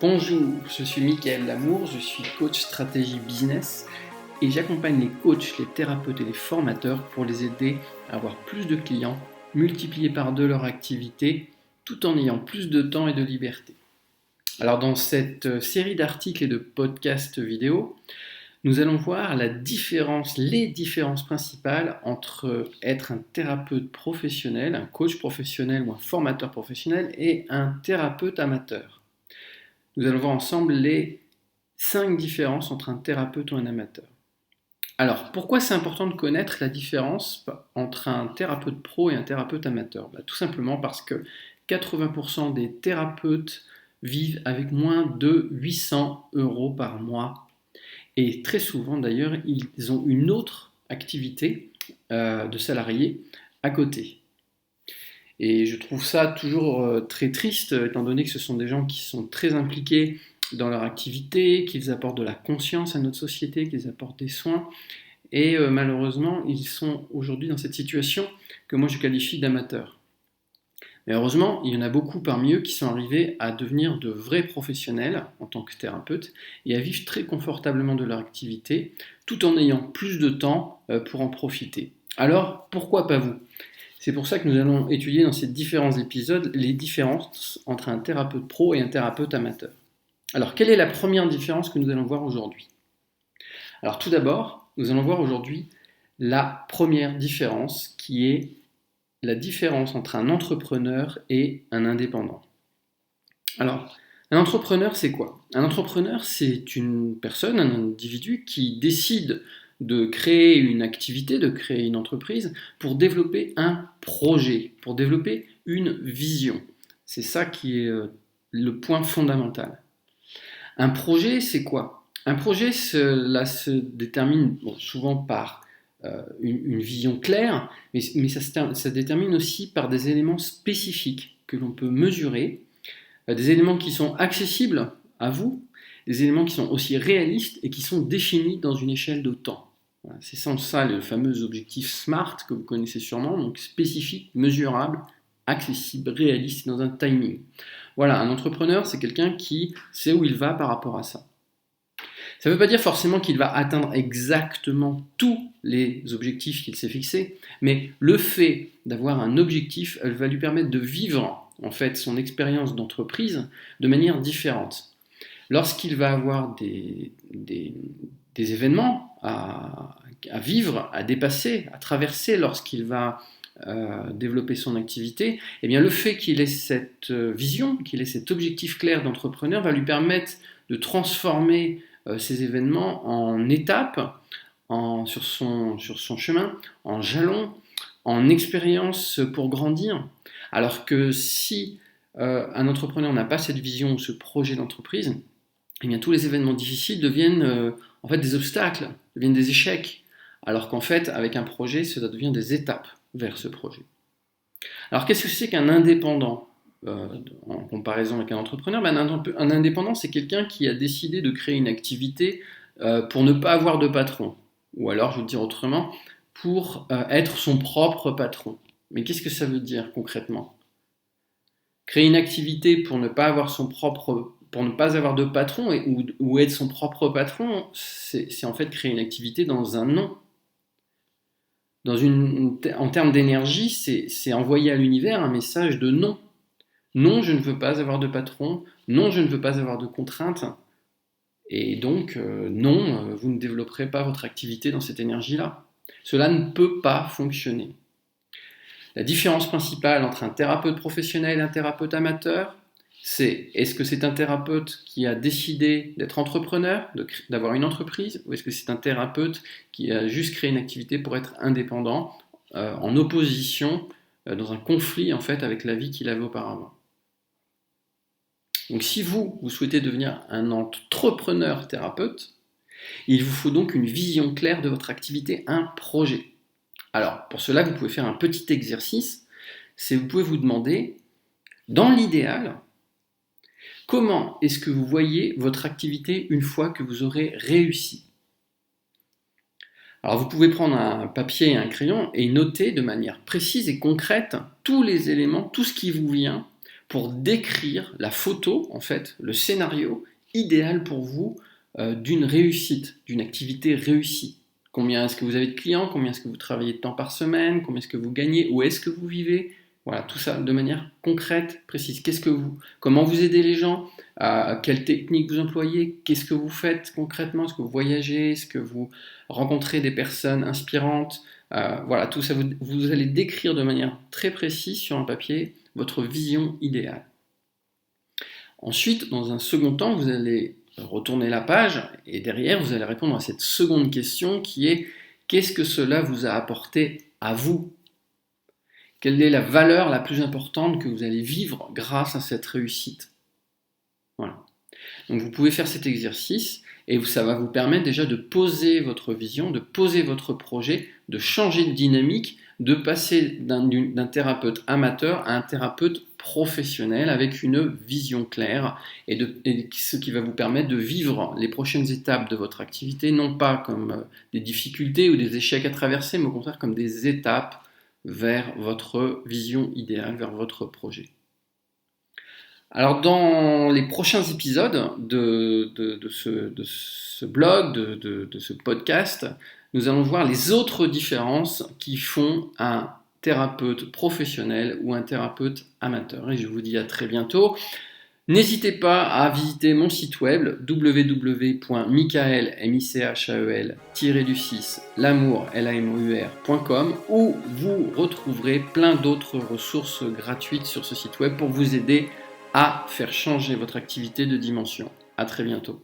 Bonjour, je suis Mickaël Lamour, je suis coach stratégie business et j'accompagne les coachs, les thérapeutes et les formateurs pour les aider à avoir plus de clients, multiplier par deux leur activité tout en ayant plus de temps et de liberté. Alors dans cette série d'articles et de podcasts vidéo, nous allons voir les différences principales entre être un thérapeute professionnel, un coach professionnel ou un formateur professionnel et un thérapeute amateur. Nous allons voir ensemble les 5 différences entre un thérapeute ou un amateur. Alors, pourquoi c'est important de connaître la différence entre un thérapeute pro et un thérapeute amateur ? Tout simplement parce que 80% des thérapeutes vivent avec moins de 800 € par mois. Et très souvent, d'ailleurs, ils ont une autre activité de salarié à côté. Et je trouve ça toujours très triste, étant donné que ce sont des gens qui sont très impliqués dans leur activité, qu'ils apportent de la conscience à notre société, qu'ils apportent des soins. Et malheureusement, ils sont aujourd'hui dans cette situation que moi je qualifie d'amateurs. Mais heureusement, il y en a beaucoup parmi eux qui sont arrivés à devenir de vrais professionnels en tant que thérapeutes et à vivre très confortablement de leur activité, tout en ayant plus de temps pour en profiter. Alors, pourquoi pas vous ? C'est pour ça que nous allons étudier dans ces différents épisodes les différences entre un thérapeute pro et un thérapeute amateur. Alors, quelle est la première différence que nous allons voir aujourd'hui ? Alors, tout d'abord, nous allons voir aujourd'hui la première différence qui est la différence entre un entrepreneur et un indépendant. Alors, un entrepreneur, c'est quoi ? Un entrepreneur, c'est une personne, un individu qui décide de créer une activité, de créer une entreprise pour développer un projet, pour développer une vision. C'est ça qui est le point fondamental. Un projet, c'est quoi ? Un projet, cela se détermine souvent par une vision claire, mais ça se détermine aussi par des éléments spécifiques que l'on peut mesurer, des éléments qui sont accessibles à vous, des éléments qui sont aussi réalistes et qui sont définis dans une échelle de temps. Voilà, c'est sans ça le fameux objectif SMART que vous connaissez sûrement, donc spécifique, mesurable, accessible, réaliste dans un timing. Voilà, un entrepreneur, c'est quelqu'un qui sait où il va par rapport à ça. Ça ne veut pas dire forcément qu'il va atteindre exactement tous les objectifs qu'il s'est fixés, mais le fait d'avoir un objectif va lui permettre de vivre en fait son expérience d'entreprise de manière différente. Lorsqu'il va avoir des événements à vivre, à dépasser, à traverser lorsqu'il va développer son activité, eh bien le fait qu'il ait cette vision, qu'il ait cet objectif clair d'entrepreneur va lui permettre de transformer ces événements en étapes sur son chemin, en jalons, en expériences pour grandir. Alors que si un entrepreneur n'a pas cette vision ou ce projet d'entreprise, eh bien tous les événements difficiles deviennent en fait des obstacles, deviennent des échecs. Alors qu'en fait, avec un projet, ça devient des étapes vers ce projet. Alors qu'est-ce que c'est qu'un indépendant en comparaison avec un entrepreneur ? Un indépendant, c'est quelqu'un qui a décidé de créer une activité pour ne pas avoir de patron. Ou alors, je veux dire autrement, pour être son propre patron. Mais qu'est-ce que ça veut dire concrètement ? Créer une activité pour ne pas avoir de patron ou être son propre patron, c'est en fait créer une activité dans un non. En termes d'énergie, c'est envoyer à l'univers un message de non. Non, je ne veux pas avoir de patron. Non, je ne veux pas avoir de contraintes. Et donc, non, vous ne développerez pas votre activité dans cette énergie-là. Cela ne peut pas fonctionner. La différence principale entre un thérapeute professionnel et un thérapeute amateur, c'est est-ce que c'est un thérapeute qui a décidé d'être entrepreneur, d'avoir une entreprise, ou est-ce que c'est un thérapeute qui a juste créé une activité pour être indépendant, en opposition, dans un conflit en fait avec la vie qu'il avait auparavant. Donc si vous souhaitez devenir un entrepreneur thérapeute, il vous faut donc une vision claire de votre activité, un projet. Alors pour cela, vous pouvez faire un petit exercice, c'est vous pouvez vous demander, dans l'idéal, comment est-ce que vous voyez votre activité une fois que vous aurez réussi ? Alors vous pouvez prendre un papier et un crayon et noter de manière précise et concrète tous les éléments, tout ce qui vous vient pour décrire la photo, en fait, le scénario idéal pour vous d'une réussite, d'une activité réussie. Combien est-ce que vous avez de clients, combien est-ce que vous travaillez de temps par semaine, combien est-ce que vous gagnez, où est-ce que vous vivez, voilà, tout ça de manière concrète, précise. Comment vous aidez les gens, quelles techniques vous employez, qu'est-ce que vous faites concrètement, est-ce que vous voyagez, est-ce que vous rencontrez des personnes inspirantes, voilà, tout ça, vous allez décrire de manière très précise sur un papier votre vision idéale. Ensuite, dans un second temps, vous allez retourner la page et derrière, vous allez répondre à cette seconde question qui est qu'est-ce que cela vous a apporté à vous ? Quelle est la valeur la plus importante que vous allez vivre grâce à cette réussite ? Voilà. Donc vous pouvez faire cet exercice et ça va vous permettre déjà de poser votre vision, de poser votre projet, de changer de dynamique, de passer d'un thérapeute amateur à un thérapeute professionnel avec une vision claire et ce qui va vous permettre de vivre les prochaines étapes de votre activité, non pas comme des difficultés ou des échecs à traverser, mais au contraire comme des étapes vers votre vision idéale, vers votre projet. Alors dans les prochains épisodes de ce blog, de ce podcast, nous allons voir les autres différences qui font un thérapeute professionnel ou un thérapeute amateur. Et je vous dis à très bientôt. N'hésitez pas à visiter mon site web www.michael-lamour.com où vous retrouverez plein d'autres ressources gratuites sur ce site web pour vous aider à faire changer votre activité de dimension. À très bientôt.